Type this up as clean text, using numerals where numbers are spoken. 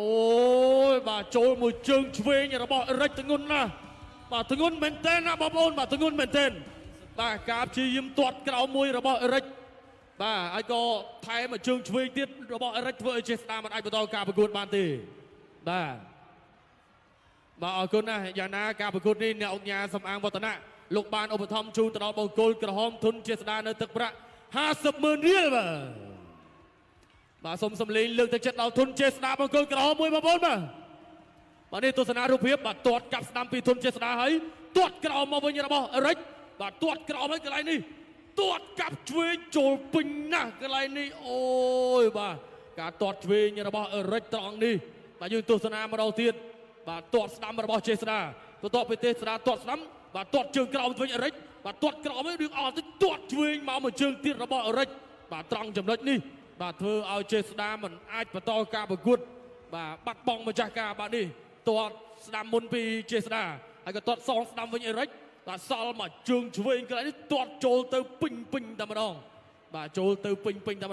អូយបាទចូលមួយជើងឆ្វេងរបស់អេរិចធ្ងន់ណាស់បាទធ្ងន់មែនទែនណាបងប្អូនបាទធ្ងន់មែនទែនបាទការព្យាយាមទាត់ក្រោមមួយរបស់អេរិចបាទហើយក៏ថែមមួយជើងឆ្វេងទៀតរបស់អេរិចធ្វើឲ្យចេះស្ដាមមិនអាចបន្តការប្រកួតបានទេបាទបាទអរគុណណាស់យ៉ាងណាការប្រកួតនេះអ្នកអង្គការសំអាងវឌ្ឍនៈលោកបានឧបត្ថម្ភជូនទៅដល់បង្គោលក្រហមធនជាស្ដារនៅទឹកប្រាក់50,000 រៀលបាទសូមសម្លេងលើកទឹកចិត្តដល់ធនជាស្ដារបង្គោលក្រហមមួយបងប្អូនបាទនេះទស្សនារូបភាពបាទទាត់កាប់ស្ដាំពីធនជាស្ដារហើយទាត់ក្រោមមកវិញរបស់អេរិចបាទទាត់ក្រោមហើយកន្លែងនេះទាត់កាប់ឆ្វេងចូលពេញណាស់កន្លែងនេះអូយបាទការទាត់ឆ្វេងរបស់អេរិចត្រង់នេះបាទយើងទស្សនាម្ដងទៀតបាទទាត់ស្ដាំរបស់ចេស្ដាបន្ទាប់ពីទេស្ដាទាត់ស្ដាំបាទទាត់ជើងក្រោមវិញអេរិចបាទទាត់ក្រោមហើយរឿងអត់ទៅទាត់ឆ្វេងមកមួយជើងទៀតរបស់អេរិចបាទត្រង់ចំណុចនេះបាទធ្វើឲ្យចេស្ដាមិនអាចបន្តការប្រកួតបាទបាត់បង់ម្ចាស់ការបាទនេះទាត់ស្ដាំមុនពីចេស្ដាហើយក៏ទាត់សងស្ដាំវិញអេរិចបាទសល់មកជើងឆ្វេងកន្លែងនេះទាត់ចូលទៅពេញតែម្ដងបាទចូលទៅពេញតែម្ដង